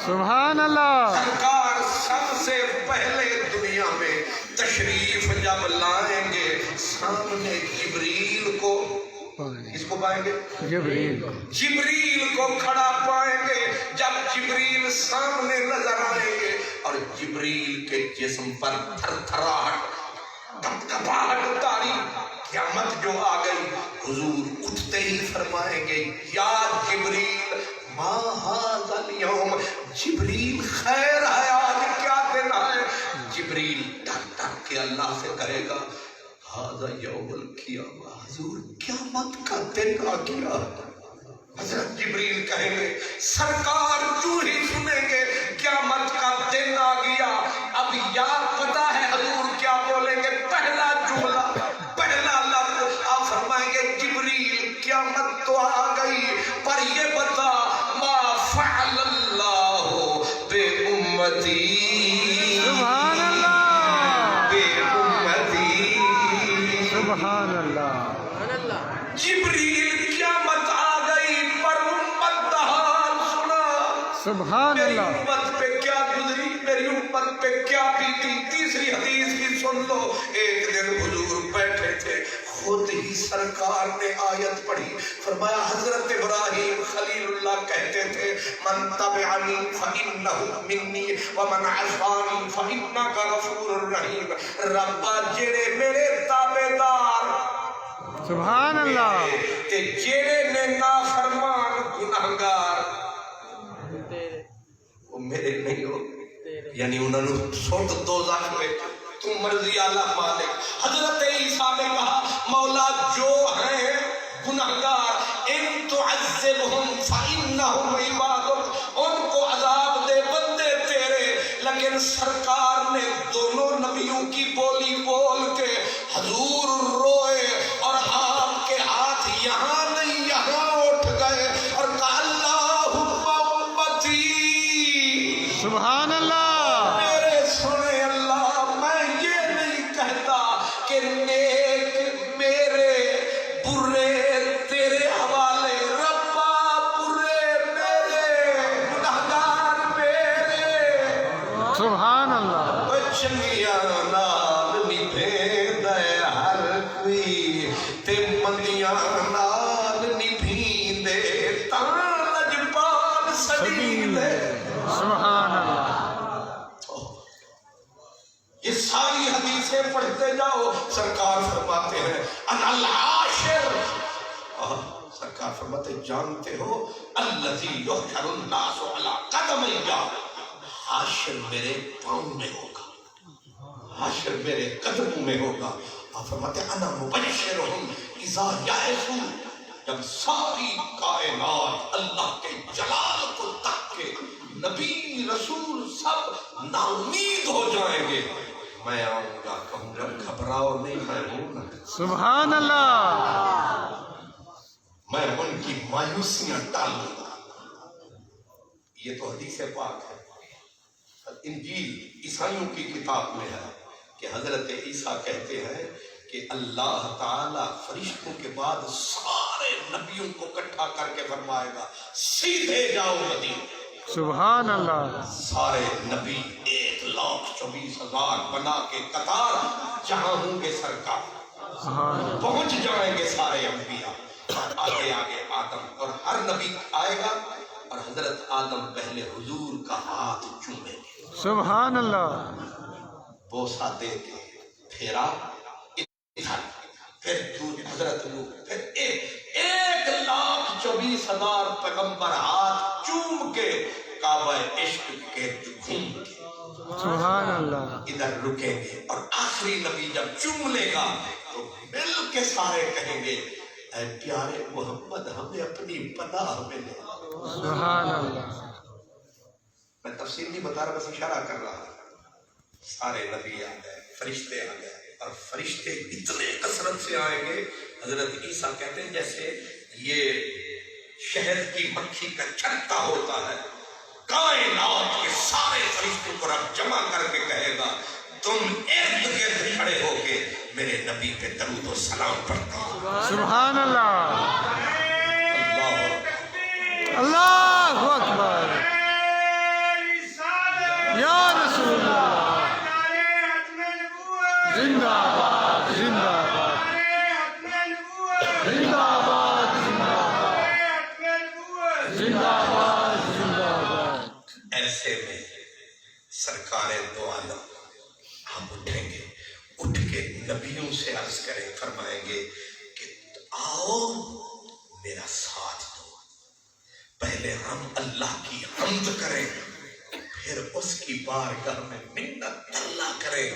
سبحان اللہ. سرکار سب سے پہلے دنیا میں تشریف جب لائیں گے، سامنے جبریل کو، اس کو پائیں گے، جبریل کو کھڑا پائیں گے. جب جبریل سامنے نظر آئیں گے اور جبریل کے جسم پر تھر تھراہٹ، کپکپاہٹ طاری، قیامت جو آ گئی، حضور اٹھتے ہی فرمائیں گے یا جبریل ما ھذا اليوم، جبریل خیر ہے، آج کیا دن ہے؟ جبریل ڈر ڈر کے اللہ سے کہے گا ھذا یوم القیامہ، حضور قیامت کا دن آ گیا. حضرت جبریل کہیں گے سرکار جو ہی سنیں گے قیامت کا دن آ گیا. اب یاد پتا ہے حضور کیا بولیں گے؟ پہلا جملہ، پہلا لفظ آپ فرمائیں گے جبریل قیامت تو آ گئی، پر یہ بتا ما فعل اللہ بے امتی، سبحان اللہ. بے امتی. سبحان اللہ. جبریل قیامت آ گئی پر امت کا حال سنا. سبحان میری اللہ. امت پہ کیا گزری، میری امت پہ کیا بیتی. تیسری حدیث بھی سن لو. ایک دن حضور بیٹھے تھے، خود ہی سرکار نے آیت پڑھی، فرمایا حضرت ابراہیم خلیل اللہ کہتے تھے من تبعنی فإنہ منی ومن عصانی فإنک غفور رحیم. ربا جڑے میرے تابعدار، سبحان اللہ. تے جڑے نے نافرمان گناہگار، وہ میرے نہیں ہو، یعنی انہوں نے سوٹ دوزخ میں. تم مرضی اللہ مالک. حضرت عیسیٰ نے کہا مولا جو ہیں گناہگار ان تعذبہم فإنہم عبادک، ان کو عذاب دے بندے تیرے. لیکن سرکار نے دونوں نبیوں کی بولی بول کے حضور روئے اور آپ کے ہاتھ یہاں نہیں یہاں اٹھ گئے اور کہا اللہم امتی. سبحان اللہ. میرے سنے اللہ، میں یہ نہیں کہتا کہ نیک میرے برے تیرے حوالے، ربا برے میرے، گناہگار میرے. سبحان اللہ. چنگیاں نال نبھے دے ہر کوئی تے مندیاں نال نبھی دے تاں لجپال سڑی دے. سبحان اللہ. یہ ساری حدیثیں پڑھتے جاؤ. سرکار فرماتے ہیں انا العاشر، سرکار فرماتے جانتے ہو الذی یحشر الناس علی قدمی، حاشر میرے پاؤں میں ہوگا، حاشر میرے قدموں میں ہوگا. آپ فرماتے ہیں انا مبشرہم اذا یأسوا، جب ساری کائنات اللہ کے جلال کو تک کے نبی رسول سب ناامید ہو جائیں گے، میں آؤں گا کہوں گا گھبراؤ نہیں، میں ہوں. سبحان اللہ. میں ان کی مایوسیاں ٹال دوں گا. یہ تو حدیث پاک ہے. انجیل عیسائیوں کی کتاب میں ہے کہ حضرت عیسیٰ کہتے ہیں کہ اللہ تعالیٰ فرشتوں کے بعد سارے نبیوں کو اکٹھا کر کے فرمائے گا سیدھے جاؤ مدینے. سبحان اللہ. سارے نبی 1,24,000 بنا کے قطار جہاں ہوں گے سرکار پہنچ جائیں گے سارے انبیاء. اور آگے آگے آدم اور ہر نبی آئے گا اور حضرت آدم پہلے حضور کا ہاتھ چومیں گے. سبحان اللہ. بوسہ دے کے پھیرا ادھر پھر حضرت نوح پھر 1,24,000 پیغمبر ہاتھ چوم کے کعبہ عشق کے گھوم کے سبحان اللہ. ادھر رکیں گے اور آخری نبی جب چوم لے گا تو مل کے سارے کہیں گے اے پیارے محمد ہمیں اپنی پناہ میں لے. سبحان اللہ. میں تفصیل نہیں بتا رہا بس اشارہ کر رہا. سارے نبی آ گئے فرشتے آ گئے اور فرشتے اتنے کثرت سے آئیں گے. حضرت عیسیٰ کہتے ہیں جیسے یہ شہد کی مکھی کا چھتا ہوتا ہے. کائنات کے سارے فرشتوں کو رب جمع کر کے کہے گا تم ارد گرد کھڑے ہو کے میرے نبی پہ درود و سلام پڑھتے ہیں. سبحان اللہ. اللہ اللہ اکبر. یا رسول اللہ. زندہ باد زندہ باد زندہ باد زندہ باد زندہ باد. ایسے میں سرکار دو عالم ہم اٹھیں گے. اٹھ کے نبیوں سے عرض کریں فرمائیں گے کہ آؤ میرا ساتھ دو. پہلے ہم اللہ کی حمد کریں پھر اس کی بارگاہ میں منت اللہ کریں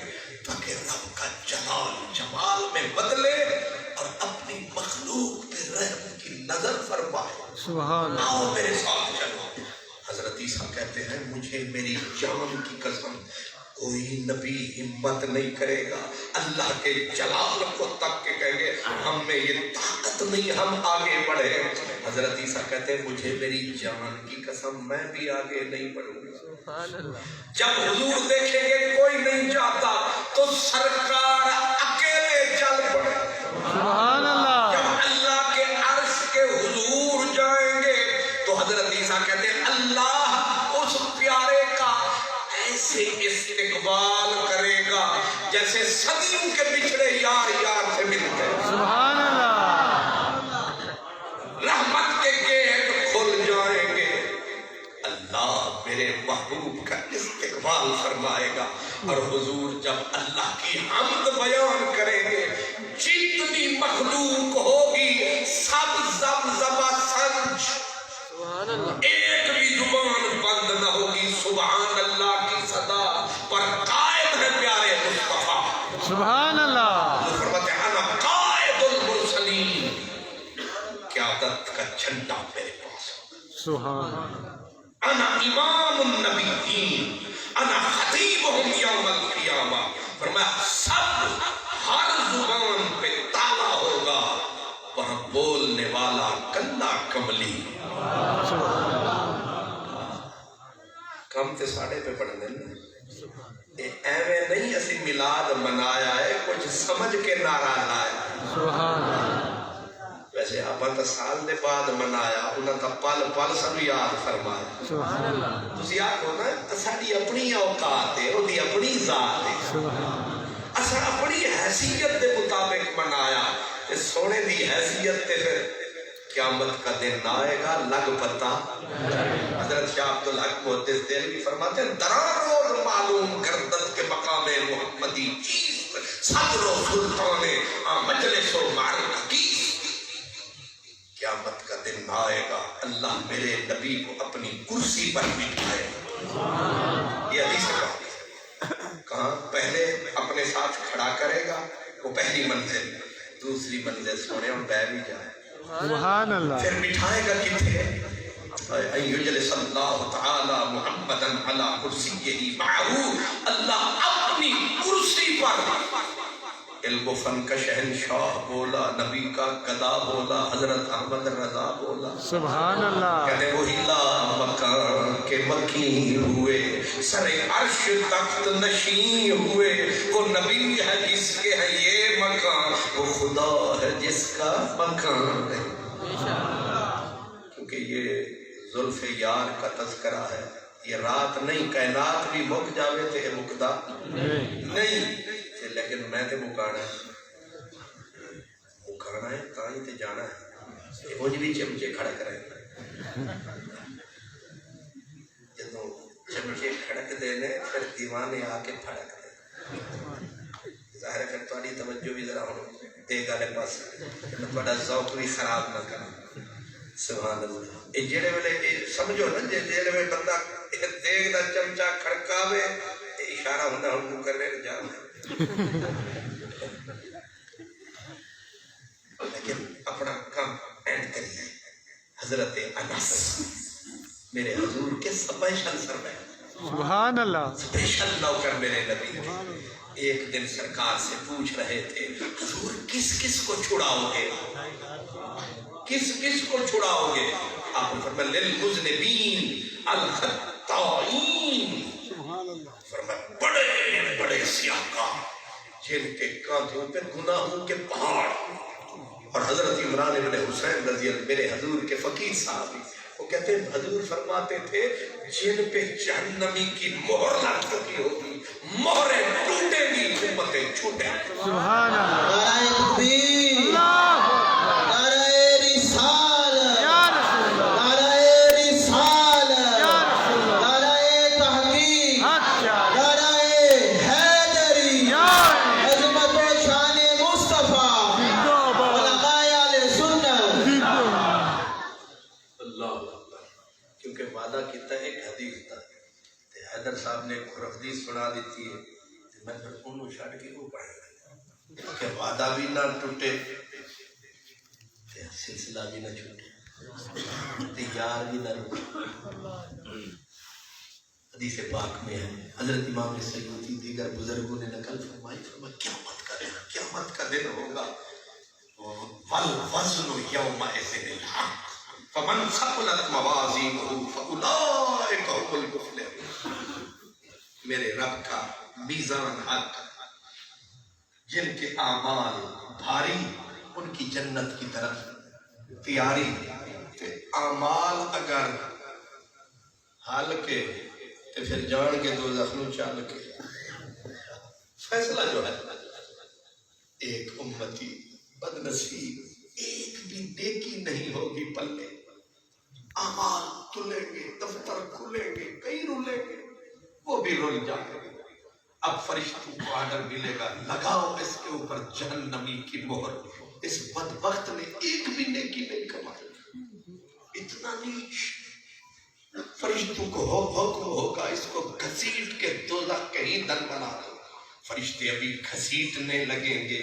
تاکہ رب کا جلال جمال میں بدلے اور اپنی مخلوق پہ رحم کی نظر فرمائے. سبحان. آؤ میرے ساتھ چلو. حضرت عیسیٰ کہتے ہیں مجھے میری جان کی قسم کوئی نبی ہمت نہیں کرے گا اللہ کے جلال کو تک کے کہیں گے ہم میں یہ طاقت نہیں ہم آگے بڑھے. حضرت عیسیٰ کہتے ہیں مجھے میری جان کی قسم میں بھی آگے نہیں بڑھوں گا. جب حضور دیکھیں گے کوئی نہیں جاتا تو سرکار اکیلے چل پڑے. سبحان اللہ. جب اللہ کے عرش کے حضور جائیں گے تو حضرت عیسیٰ کہتے ہیں اللہ اس پیارے کا ایسے استقبال کرے گا جیسے صدیوں کے بچھڑے یار یار سے ملتے ہیں. سبحان اللہ. رحمت کے گیٹ کھل جائیں گے. اللہ میرے محبوب کا استقبال فرمائے گا اور حضور جب اللہ کی حمد بیان کریں گے جتنی مخلوق ہوگی سب زبزبہ سنج ایک بھی زبان بند نہ ہوگی سبحان اللہ کی صدا پر قائد ہے پیارے مصطفیٰ. سبحان اللہ. فرماتے ہیں انا قائد المرسلین قیادت کا جھنڈا میرے پاس. سبحان اللہ. انا امام النبیین انا خطیبہم یوم القیامہ. فرمایا سب ہر زبان پہ تالا ہوگا وہاں بولنے والا کلا کملی. کم تے ساڑھے پہ پڑھ دیں ایویں نہیں اسی میلاد منایا ہے کچھ سمجھ کے نعرہ لایا. سبحان اللہ. ویسے آپ تا سال دے بعد منایا انہاں تا پل پل سب یاد فرمایا. سبحان اللہ. تسی آکھو نا ساڈی اپنی اوقات ہے اودی اپنی ذات ہے سبحان. اساں اپنی حیثیت دے مطابق منایا تے سونے دی حیثیت تے پھر قیامت کا دن آئے گا لگ پتا. حضرت شاہ عبدالحق محدث دہلوی فرماتے ہیں دران روز معلوم گردت کے مقام محمدی چیز صدر و سلطان مجلس و معرکہ کیس. قیامت کا دن آئے گا اللہ میرے نبی کو اپنی کرسی پر بٹھائے. یہ حدیث ہے کہاں پہلے اپنے ساتھ کھڑا کرے گا وہ پہلی منزل. دوسری منزل سونے اور بہ بھی جائے. سبحان اللہ. پھر بٹھائے گا کتنے ایجلس اللہ تعالی محمدا علی کرسیہ معہ. اللہ اپنی کرسی پر علم و فن کا شہنشاہ بولا، نبی کا گدا بولا، حضرت احمد رضا بولا، سبحان اللہ، کہتے وہی لا مکان کے مکین ہوئے، سر عرش تخت نشین ہوئے، وہ نبی ہے جس کے ہے یہ مکان، وہ خدا ہے جس کا مکان ہے. کیونکہ یہ زلف یار کا تذکرہ ہے، یہ رات نہیں، کائنات بھی مک جاوے تھے مکدا نہیں، لیکن میں تے مکانا ہے تاں تے جانا ہے. مجھ بھی چمچے کھڑک رہے جدوں چمچے کھڑک دینے پھر دیوانے آ کے پھڑک دے. ظاہر ہے پھر تھوڑی توجہ بھی ذرا ہو دے گا لے پاس، تھوڑا ذوق بھی خراب نہ کرنا. سبحان اللہ. یہ جڑے ویلے سمجھو نا، جڑے ویلے بندہ دیگ دا چمچا کھڑکاوے اشارہ ہونا ہم کو کرنے جانا. لیکن اپنا کام اینڈ کریے. حضرت انس میرے حضور کے سپیشل سرمایہ، سبحان اللہ، سپیشل نوکر میرے نبی تھے. ایک دن سرکار سے پوچھ رہے تھے حضور کس کس کو چھڑاؤ گے، کس کس کو چھڑاؤ گے؟ آپ نے فرمایا للمذنبین الخطائین، فرمایا بڑے بڑے سیاہکار جن کے کاندھوں پہ گناہوں کے پہاڑ. اور حضرت عمران ابن حسین رضی اللہ میرے حضور کے فقیر صاحب، وہ کہتے ہیں حضور فرماتے تھے جن پہ جہنمی کی مہر لگ چکی ہوگی، مہریں ٹوٹیں گی، امتیں چھوٹیں گی. سبحان اللہ، نعرہ تکبیر، اللہ، نعرہ رسالت، یا رسول اللہ، نعرہ رسالت، یا رسول اللہ، نعرہ تحقیق، حق یا نعرہ حیدری، یا عظمت و شان مصطفیٰ، زندہ باد، علماء اہل سنت. زندہ باد. اللہ اکبر. کیونکہ وعدہ کیتا ہے ایک حدیث دا تے حیدر صاحب نے ایک حدیث سنا دیتی ہے تے میں پھر انہوں چھڑ کے وہ پڑھا کہ وعدہ بھی نہ ٹوٹے تے سلسلہ بھی نہ چھوٹے تے یار بھی نہ روٹے. حدیث پاک میں ہے، حضرت امام سیوطی دیگر بزرگوں نے نقل فرمائی، فرمایا قیامت کا دن ہوگا، والوزن یومئذ الحق فمن ثقلت موازینہ فاولئک هم المفلحون. میرے رب کا میزان حق، جن کے اعمال بھاری ان کی جنت کی طرف تیاری، تے اعمال اگر ہلکے تے پھر جان کے دوزخ نوں چل کے. فیصلہ جو ہے ایک امتی بدنصیب ایک بھی نیکی نہیں ہوگی پلے، اعمال تلیں گے، دفتر کھلیں گے، کئی رولیں گے، وہ بھی رول جائیں گے. اب فرشتوں کو آرڈر ملے گا لگاؤ اس کے اوپر جہنمی کی مہر. اس بدبخت نے ایک بھی نیکی نہیں کمائی، اتنا نیچ. فرشتوں کو حکم ہوگا اس کو گھسیٹ کے دوزخ کہیں دن بنا دو. فرشتے ابھی گھسیٹنے لگیں گے،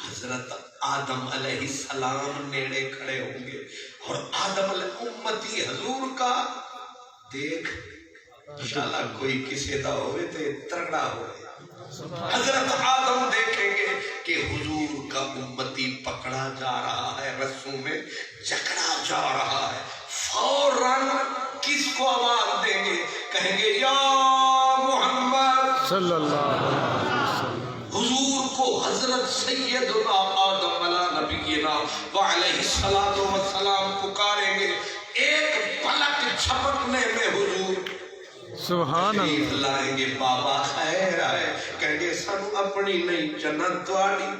حضرت آدم علیہ السلام نیڑے کھڑے ہوں گے اور آدم علیہ امتی حضور کا دیکھ انشاءاللہ کوئی کسی دا ہوئے تے ترگڑا ہوئے. حضرت آدم دیکھیں گے کہ حضور کا امتی پکڑا جا رہا ہے، رسوں میں جکڑا جا رہا ہے. فوراً کس کو آواز دیں گے؟ کہیں گے یا محمد صلی اللہ علیہ وسلم. حضور کو حضرت سیدنا آدم علیہ نبینا وعلیہ السلام پکاریں گے. ایک پلک جھپکنے میں حضور سبحان اللہ، تشریف لائیں گے. بابا خیر آئے، کہیں گے سانو اپنی نہیں جنت تواڈی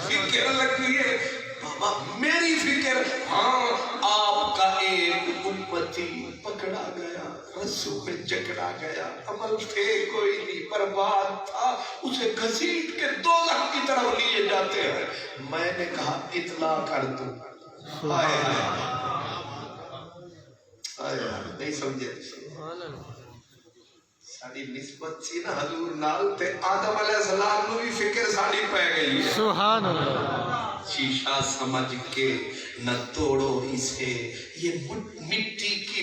فکر لگی ہے. بابا میری فکر، ہاں آپ کا ایک امتی پکڑا گیا، رسوں میں جکڑا گیا، عمل تھے کوئی نہیں، برباد تھا، اسے گھسیٹ کے دوزخ کی طرف لیے جاتے ہیں. میں نے کہا اطلاع کر دوں. آئے نہیں سمجھے؟ ساری نسبت سی نا حضور نال تے آدم علیہ السلام نو بھی فکر ساری پہ گئی ہے. سبحان اللہ، شیشہ سمجھ کے نہ توڑو اسے، یہ مٹی کی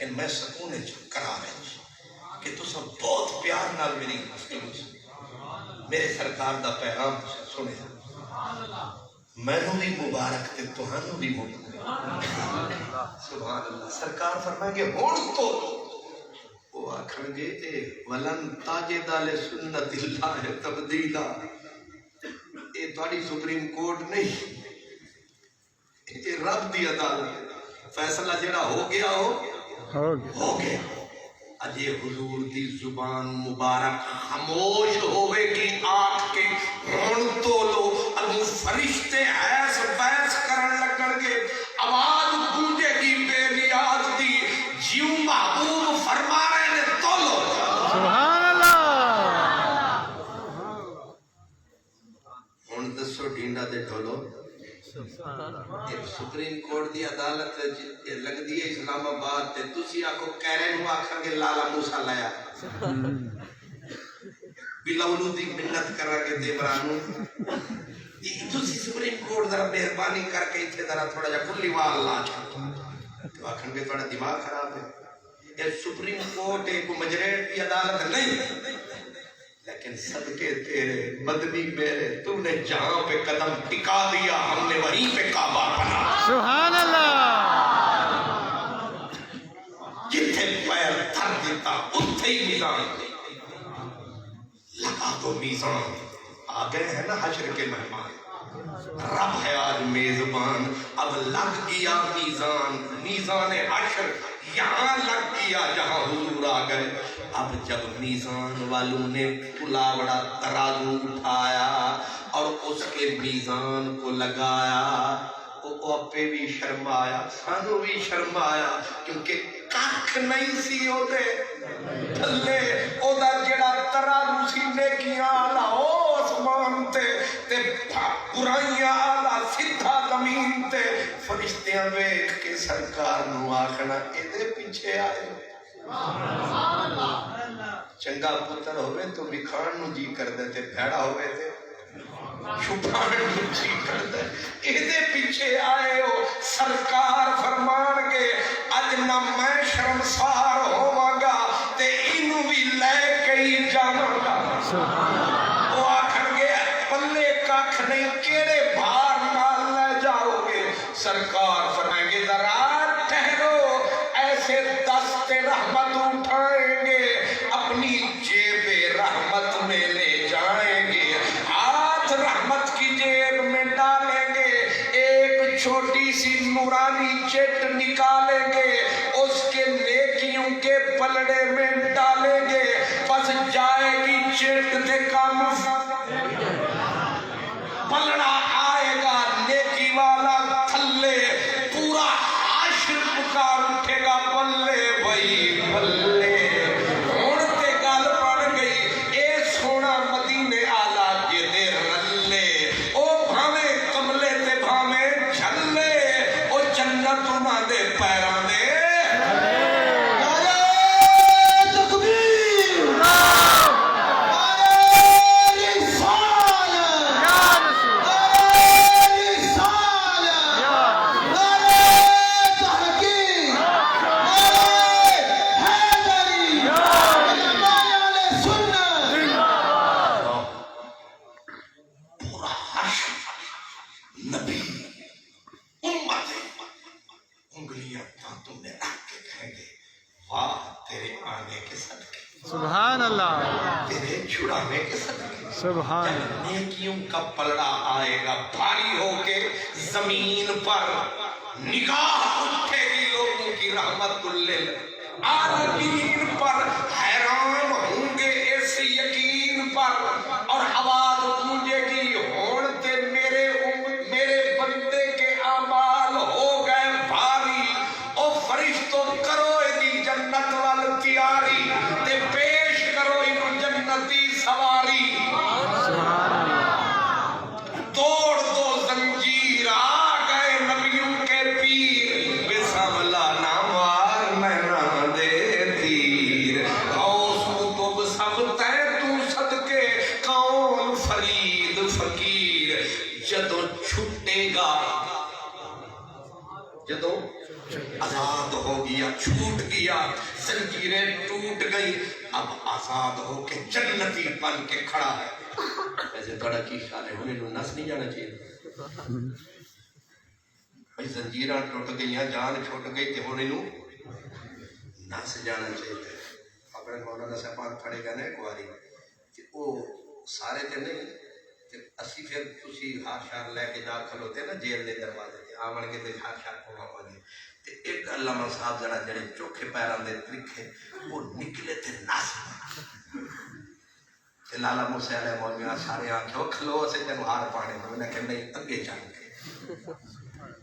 لیکن میں سکون قرار ہے کہ تو سب بہت پیار نال میری گفتگو میرے سرکار دا پیغام سنے مینوں بھی مبارک تے تہانوں بھی مبارک سبحان اللہ سرکار فرمائے کہ ہن تو وہ آکھن گے ولن تاجد لسنت اللہ تبدیلا یہ تھوڑی سپریم کورٹ نہیں یہ رب دی عدالت فیصلہ جڑا ہو گیا ہو گیا اج یہ حضور دی زبان مبارک خاموش ہوئے گی آنکھ کے ہون تو لو اگو فرشتے ایس بیس کرن لگن گے آواز گونجے گی بے نیاز دی جیوں محبوب فرما رہے نے تو لو سبحان اللہ ہون دسو ڈینڈا دے ڈھولو سپریم کورٹ دی عدالت لگ دی ہے اسلام آباد تے تسی آکو کہرے نو آکھا گے لالا موسیٰ لایا بلاولو دی منت کرا کے دیورانو تسی سپریم کورٹ ذرا مہربانی کر کے اتھے ذرا تھوڑا جا کلی وال لا تو آکھن گے تھوڑا دماغ خراب ہے یہ سپریم کورٹ ایک مجریٹ کی عدالت نہیں لیکن صدقے تیرے مدنی میرے تو نے جہاں پہ قدم ٹکا دیا ہم نے وہیں پہ کعبہ بنا سبحان اللہ جتھے پیر تھر دیتا اتھے ہی میزان لگا دو میزان آگئے ہیں نا حشر کے مہمان رب ہے آج میزبان اب لگ گیا میزان میزان حشر یہاں لگ گیا جہاں حضور آ گئے اب جب میزان والوں نے پلاوڑا ترازو اٹھایا اور اس کے میزان کو لگایا وہ اپے بھی شرمایا سانو بھی شرمایا کیونکہ کاکھ نہیں سی ہوتے تھلے او دا جڑا ترازو سی نیکیاں آلا او آسمان تے برائیاں آلا سدھا زمین تے فرشتیاں ویکھ کے سرکار نو آکھنا ایدے پیچھے آئے چنگا پتر ہوئے تو بکھان نو جی کر دیتے بھیڑا ہوئے تھے چھپان نو جی کر دے ایدے پیچھے آئے ہو سرکار فرمان کے اج نہ میں شرمسار ہوا گا تے انو بھی لے کے ہی جانا گا وہ آکھن گے پلے کاکھ نہیں کیڑے بھار نال لے جاؤ گے سرکار فرمائیں گے ذرا ٹھہرو ایسے دست رحمت اٹھائیں گے اپنی جیب رحمت میں لے جائیں گے ہاتھ رحمت کی جیب میں ڈالیں گے ایک چھوٹی سی نورانی چٹ نکالیں گے اس کے نیکیوں کے پلڑے میں ڈالیں گے بس جائے گی چٹ دے کام پلڑا آئے گا نیکی والا تھلے پورا حشر پکار اٹھے گا بلے بھائی بلے ہوڑتے گال پڑ گئی اے سونا مدینے آلا جے دے رلے او بھامے کملے تے بھامے جھلے او جنت انہ دے پیران دے سبحان اللہ تیرے چھڑانے کے صدقے سبحان جب اللہ نیکیوں کا پلڑا آئے گا بھاری ہو کے زمین پر نگاہ اٹھے گی لوگوں کی رحمت عالمین پر حیران ہوں گے اس یقین پر اور آواز گونجے گی ہونتے میرے بندے کے اعمال ہو گئے بھاری او فرشتوں کرو دی جنت وال تیاری تے پیش کرو ان جنتی سواری توڑ دو زنجیر آ گئے نبیوں کے پیر بے ساملا ناموار مہنا دے تیر غوث کتب سب تے تو صدقے قوم آزاد ہو گیا، چھوٹ گیا، زنجیریں ٹوٹ گئی، اب آزاد ہو کے جنتی بن کے کھڑا ہے۔ ایسے تھوڑا کی خیال ہے انہیں نس نہیں جانا چاہیے؟ بھائی زنجیریں ٹوٹ گئی ہیں، جان چھوٹ گئی کہ انہیں نس جانا چاہیے۔ اپنے مولانا صاحبان کھڑے گئے ایک باری کہ وہ سارے تے نہیں تے اسی پھر تسی ہار شار لے کے جا کھلوتے نا جیل دے دروازے تے آمن کے تے ہار شار پوا پاجے تے ایک علامہ صاحب جڑا جڑے چوکھے پیران دے ترکھے وہ نکلے تے ناس تے لالا موسی علیہ مولویاں سارے آنکھیں وہ کھلو سے تینوں ہار پانے میں نے کہ نہیں اگے چل کے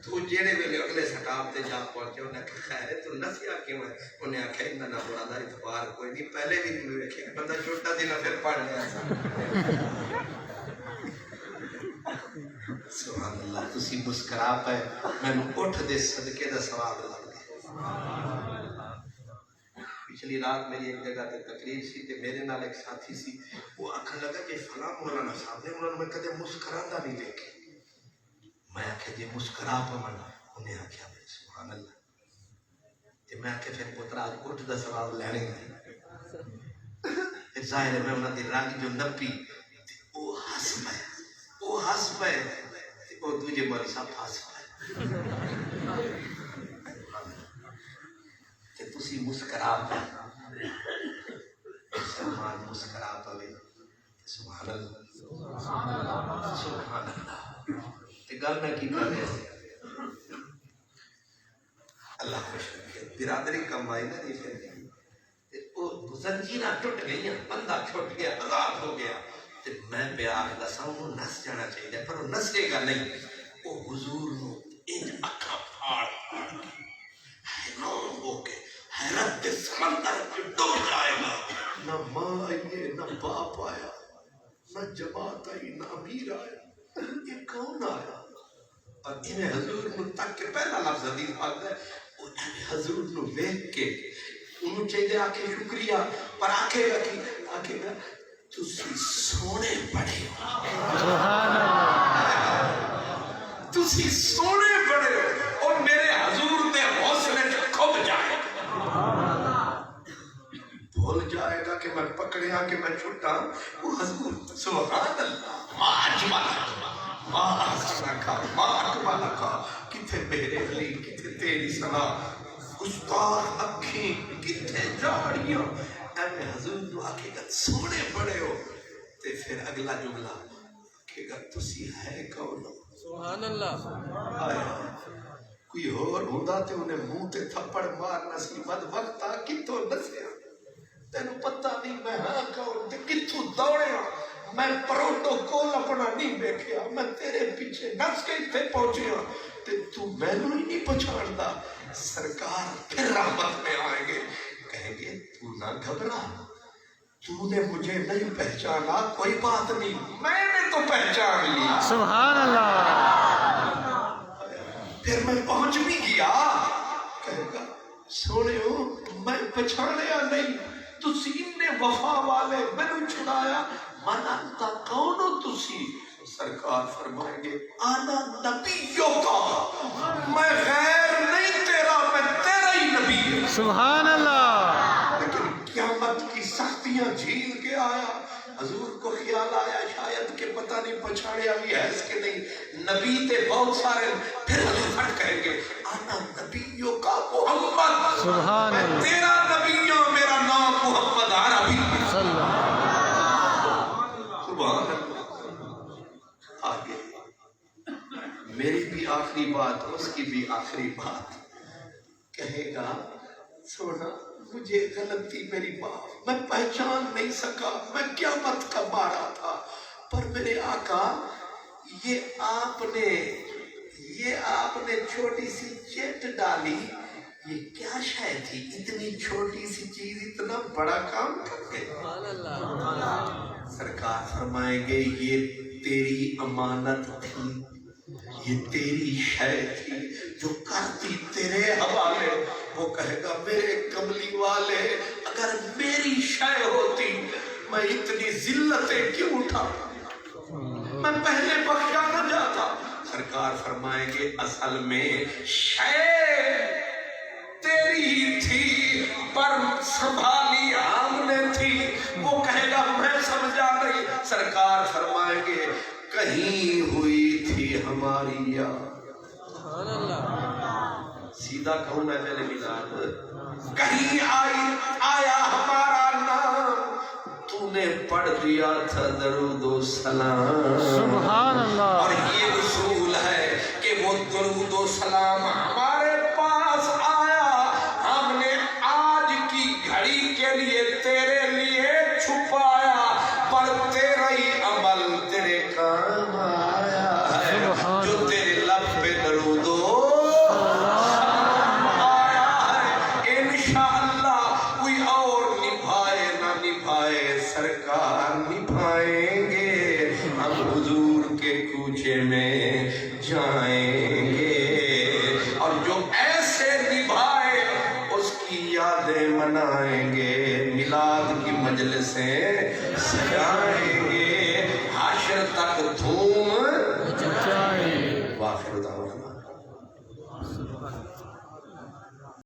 تو جیڑے ویلے اگلے سٹاپ تے جا پہنچے انہیں کہ خیر ہے تو نسیا کیوں ہے؟ انہیں آکھا انہاں نہ برا دا اتبار کوئی نہیں، پہلے بھی نہیں ویکھے بندہ چھوٹا دن پھر پڑھ لیا سا۔ سبحان اللہ، تسی مسکرا پے میں اٹھ دے صدقے دا ثواب لگ گیا۔ پچھلی رات میری ایک جگہ تے تقریر سی تے میرے نال ایک ساتھی سی، وہ آکھن لگا کہ فلاں مولانا صاحب نے انہوں نے میں کدے مسکراتا نہیں دیکھے۔ میں آکھے جی مسکرا پمنا، انہیں آکھیا بھائی سبحان اللہ، تے میں آکھے پھر پترا اٹھ دا ثواب لینے گئے۔ پھر ظاہر ہے میں انہوں دی رنگ جو نپی وہ ہس پائے، وہ ہس پائے تے وہ دوجے مولی صاحب ہس پائے تے تسی مسکرا پائے، مسلمان مسکرا پائے، سبحان اللہ سبحان اللہ۔ تے گل میں کی کر رہے ہیں اللہ خوش رکھے، برادری کمائی نہ نہیں پھر وہ زنجیریں ٹوٹ گئی، بندہ چھوٹ گیا، آزاد ہو گیا تے میں پیار دساں وہ نس جانا چاہیے پر وہ نسے گا نہیں، وہ حضور نو انج اکھاں پھاڑ پھاڑ کے حیران ہو کے حیرت کے سمندر میں ڈوب جائے گا، نہ ماں آئیے نہ باپ آیا نہ جماعت آئی نہ امیر آیا، یہ کون آیا؟ اور انہیں حضور نو تک کے پہلا لفظ حدیث پاک ہے، انہیں حضور نو دیکھ کے انہوں چاہیے آکے شکریہ پر آکے گا کی آکے گا تسی سونے بڑے ہو، سبحان اللہ، تسی سونے بڑے ہو، اور میرے حضور دے حوصلے جو کھب جائے بھول جائے گا کہ میں پکڑے ہاں کہ میں چھٹا وہ حضور سبحان اللہ ما اجمل ما احسنک ما اکملک، کتھے میرے علی کتھے تیری ثنا، گستاخ اکھیں کتھے جاڑیاں، اے میں حضور نو آکھے گا سونے بڑے ہو تے پھر اگلا جملہ آکھے گا تسی ہے کون ہو؟ سبحان اللہ۔ آیا کوئی اور ہوندہ تے انہیں منہ تے تھپڑ مارنا سی بد وقتا کتوں نسیا، تینوں پتہ نہیں میں ہاں کون تے کتوں دوڑے ہاں، میں پروٹوکول اپنا نہیں بیکھیا، میں تیرے پیچھے نس کے اتھے پہنچے ہاں تے تو میں نو ہی نہیں پہچاندہ۔ سرکار پھر رحمت میں آئیں گے کہیں گے تو نہ گھبرا، تو نے مجھے نہیں پہچانا کوئی بات نہیں، میں نے تو پہچان لیا، سبحان اللہ، پھر میں پہنچ بھی گیا، کہے گا سونے ہو میں پہچانیا نہیں، تسی نے وفا والے میں نے چھڑایا، من انتا کون ہو تسی؟ سرکار فرمائیں گے آنا نبیوں کا، میں غیر نہیں تیرا، میں تیرا ہی نبی ہوں۔ سبحان اللہ، لیکن قیامت کی سختیاں جھیل کے آیا، حضور کو خیال آیا شاید کہ پتہ نہیں پچھاڑے ابھی ہے اس کے نہیں، نبی تے بہت سارے، پھر حضور پھٹ کہیں گے آنا نبیوں کا محمد، سبحان میں اللہ، تیرا نبی ہوں، میرا نام محمد عربی، صلی اللہ، سبحان اللہ۔ آگے میری بھی آخری بات اس کی بھی آخری بات، کہے گا سونا مجھے غلطی میری معاف، میں پہچان نہیں سکا، میں قیامت کا مارا تھا، پر میرے آقا یہ آپ نے چھوٹی سی چٹ ڈالی، یہ کیا شے تھی؟ اتنی چھوٹی سی چیز اتنا بڑا کام کر گئی۔ سبحان اللہ۔ سرکار فرمائیں گے یہ تیری امانت تھی، یہ تیری شے تھی جو کرتی تیرے حوالے، وہ کہے گا میرے کملی والے اگر میری شے ہوتی میں اتنی ذلتیں کیوں اٹھا، میں پہلے بخشا نہ جاتا۔ سرکار فرمائیں گے اصل میں شے دی تھی پر سنبھالی ہم نے تھی. وہ کہے گا میں سمجھا نہیں. سرکار فرمائیں گے کہیں ہوئی تھی ہماری یاد. سبحان اللہ. سیدھا کہوں میں پہلے میلاد کہیں آیا ہمارا نام تو نے پڑھ دیا تھا درود و سلام. سبحان اللہ. اور یہ اصول ہے کہ وہ درود و سلام ہمارے پاس آیا ہم نے آج کی گھڑی کے لیے تیرے لیے چھپایا پر تیرا ہی عمل تیرے کام آیا ہے. جو تیرے لب پہ درود و سلام آیا ہے انشاءاللہ کوئی اور نبھائے نہ نبھائے سرکار نبھائیں گے. ہم حضور کے کوچے میں جائیں گے اور جو ایسے نبھائے اس کی یادیں منائیں گے. میلاد کی مجلسیں سجائیں گے. حشر تک دھوم جائیں. واخر دعوانا